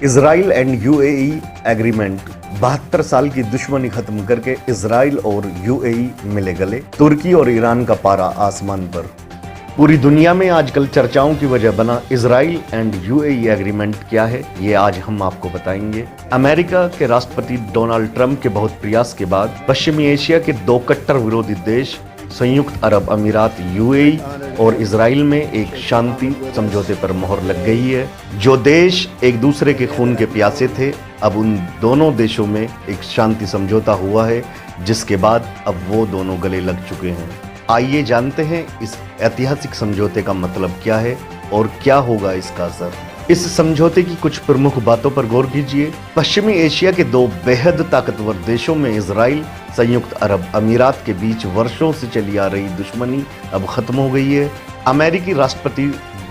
Israel and UAE agreement. 72 साल की दुश्मनी खत्म करके इजराइल और यूएई मिले गले। तुर्की और ईरान का पारा आसमान पर। पूरी दुनिया में आजकल चर्चाओं की वजह बना इजराइल एंड यूएई एग्रीमेंट क्या है, ये आज हम आपको बताएंगे। अमेरिका के राष्ट्रपति डोनाल्ड ट्रंप के बहुत प्रयास के बाद पश्चिमी एशिया के दो कट्टर विरोधी देश संयुक्त अरब अमीरात यूएई और इजराइल में एक शांति समझौते पर मोहर लग गई है। जो देश एक दूसरे के खून के प्यासे थे, अब उन दोनों देशों में एक शांति समझौता हुआ है, जिसके बाद अब वो दोनों गले लग चुके हैं। आइए जानते हैं इस ऐतिहासिक समझौते का मतलब क्या है और क्या होगा इसका असर। इस समझौते की कुछ प्रमुख बातों पर गौर कीजिए। पश्चिमी एशिया के दो बेहद ताकतवर देशों में इजराइल संयुक्त अरब अमीरात के बीच वर्षों से चली आ रही दुश्मनी अब खत्म हो गई है। अमेरिकी राष्ट्रपति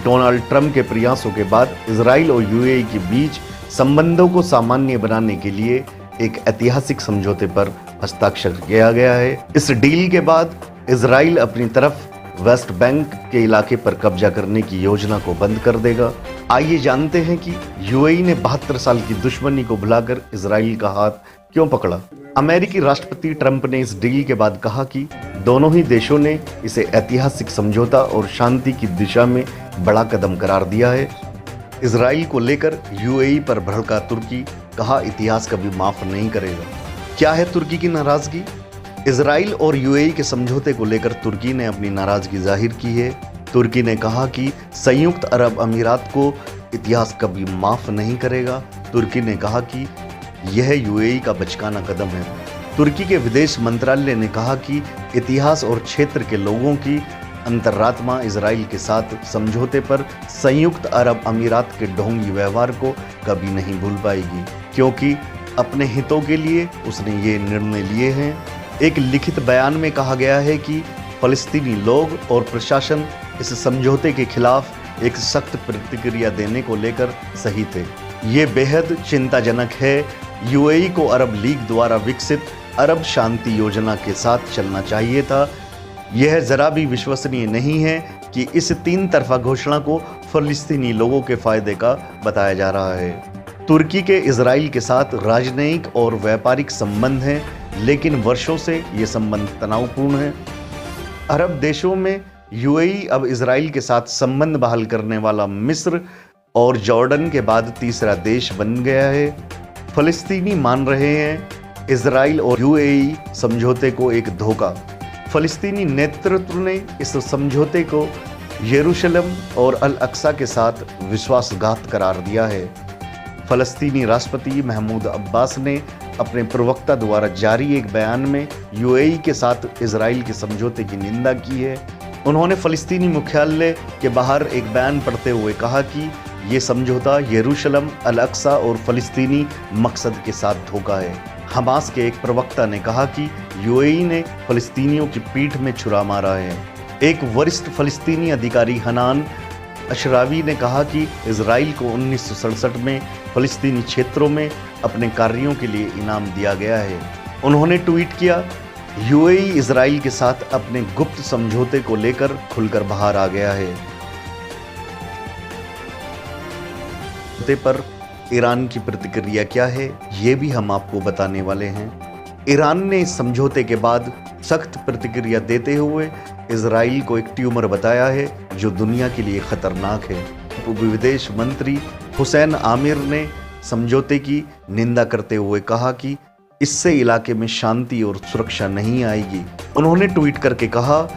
डोनाल्ड ट्रंप के प्रयासों के बाद इजराइल और यूएई के बीच संबंधों को सामान्य बनाने के लिए एक ऐतिहासिक समझौते पर हस्ताक्षर किया गया है। इस डील के बाद इजराइल अपनी तरफ वेस्ट बैंक के इलाके पर कब्जा करने की योजना को बंद कर देगा। आइए जानते हैं कि यूएई ने 72 साल की दुश्मनी को भुलाकर इजराइल का हाथ क्यों पकड़ा। अमेरिकी राष्ट्रपति ट्रंप ने इस डील के बाद कहा कि दोनों ही देशों ने इसे ऐतिहासिक समझौता और शांति की दिशा में बड़ा कदम करार दिया है। इजराइल को लेकर यूएई पर भड़का तुर्की, कहा इतिहास कभी माफ नहीं करेगा। क्या है तुर्की की नाराजगी? इजराइल और यूएई के समझौते को लेकर तुर्की ने अपनी नाराजगी जाहिर की है। तुर्की ने कहा कि संयुक्त अरब अमीरात को इतिहास कभी माफ नहीं करेगा। तुर्की ने कहा कि यह यूएई का बचकाना कदम है। तुर्की के विदेश मंत्रालय ने कहा कि इतिहास और क्षेत्र के लोगों की अंतरात्मा इजराइल के साथ समझौते पर संयुक्त अरब अमीरात के ढोंगी व्यवहार को कभी नहीं भूल पाएगी, क्योंकि अपने हितों के लिए उसने ये निर्णय लिए हैं। एक लिखित बयान में कहा गया है कि फलस्तीनी लोग और प्रशासन इस समझौते के खिलाफ एक सख्त प्रतिक्रिया देने को लेकर सही थे। ये बेहद चिंताजनक है। यूएई को अरब लीग द्वारा विकसित अरब शांति योजना के साथ चलना चाहिए था। यह जरा भी विश्वसनीय नहीं है कि इस 3 तरफा घोषणा को फलस्तीनी लोगों के फायदे का बताया जा रहा है। तुर्की के इजराइल के साथ राजनयिक और व्यापारिक संबंध हैं, लेकिन वर्षों से ये संबंध तनावपूर्ण है। अरब देशों में यूएई अब इजराइल के साथ संबंध बहाल करने वाला मिस्र और जॉर्डन के बाद तीसरा देश बन गया है। फलस्तीनी मान रहे हैं इजराइल और यूएई समझौते को एक धोखा। फलस्तीनी नेतृत्व ने इस समझौते को यरूशलेम और अल अक्सा के साथ विश्वासघात करार दिया है। फलस्तीनी राष्ट्रपति महमूद अब्बास ने अपने प्रवक्ता द्वारा जारी एक बयान में यूएई के साथ इजराइल के समझौते की निंदा की है। उन्होंने फलस्तीनी मुख्यालय के बाहर एक बयान पढ़ते हुए कहा कि ये समझौता यरूशलेम, अल अक्सा और फलस्तीनी मकसद के साथ धोखा है। हमास के एक प्रवक्ता ने कहा कि यूएई ने फलस्तीनियों की पीठ में छुरा मारा है। एक वरिष्ठ फलस्तीनी अधिकारी हनान अशरावी ने कहा कि इजराइल को 1967 में फलस्तीनी क्षेत्रों में अपने कार्यों के लिए इनाम दिया गया है। उन्होंने ट्वीट किया, यूएई इजराइल के साथ अपने गुप्त समझौते को लेकर खुलकर बाहर आ गया है। पर ईरान की प्रतिक्रिया क्या है, ये भी हम आपको बताने वाले हैं। ईरान ने इस समझौते के बाद सख्त प्रतिक्रिया देते हुए इजराइल को एक ट्यूमर बताया है जो दुनिया के लिए खतरनाक है। उप विदेश मंत्री हुसैन आमिर ने समझौते की निंदा करते हुए कहा कि इससे इलाके में शांति और सुरक्षा नहीं आएगी। उन्होंने ट्वीट करके कहा,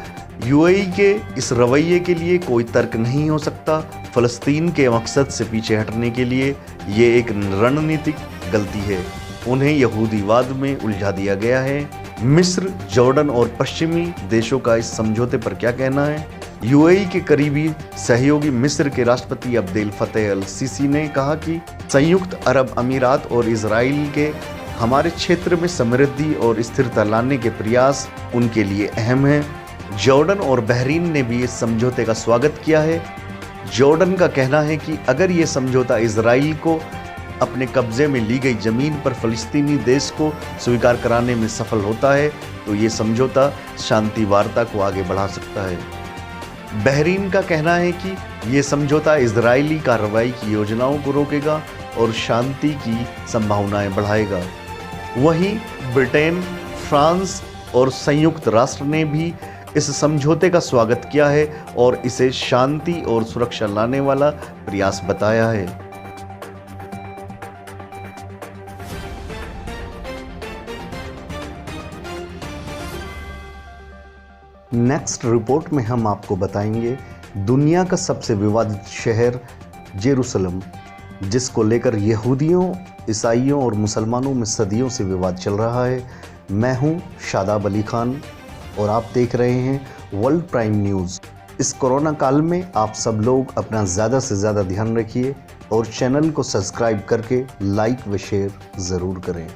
यूएई के इस रवैये के लिए कोई तर्क नहीं हो सकता। फलस्तीन के मकसद से पीछे हटने के लिए ये एक रणनीतिक गलती है। उन्हें यहूदीवाद में उलझा दिया गया है। मिस्र, जॉर्डन और पश्चिमी देशों का इस समझौते पर क्या कहना है? यूएई के करीबी सहयोगी मिस्र के राष्ट्रपति अब्देल फतेह अल सीसी ने कहा कि संयुक्त अरब अमीरात और इजराइल के हमारे क्षेत्र में समृद्धि और स्थिरता लाने के प्रयास उनके लिए अहम हैं। जॉर्डन और बहरीन ने भी इस समझौते का स्वागत किया है। जॉर्डन का कहना है कि अगर ये समझौता इजराइल को अपने कब्जे में ली गई जमीन पर फलस्तीनी देश को स्वीकार कराने में सफल होता है तो ये समझौता शांति वार्ता को आगे बढ़ा सकता है। बहरीन का कहना है कि ये समझौता इजरायली कार्रवाई की योजनाओं को रोकेगा और शांति की संभावनाएं बढ़ाएगा। वहीं ब्रिटेन, फ्रांस और संयुक्त राष्ट्र ने भी इस समझौते का स्वागत किया है और इसे शांति और सुरक्षा लाने वाला प्रयास बताया है। नेक्स्ट रिपोर्ट में हम आपको बताएंगे दुनिया का सबसे विवादित शहर जेरूसलम, जिसको लेकर यहूदियों, ईसाइयों और मुसलमानों में सदियों से विवाद चल रहा है। मैं हूं शादाब अली खान और आप देख रहे हैं वर्ल्ड प्राइम न्यूज़। इस कोरोना काल में आप सब लोग अपना ज़्यादा से ज़्यादा ध्यान रखिए और चैनल को सब्सक्राइब करके लाइक व शेयर ज़रूर करें।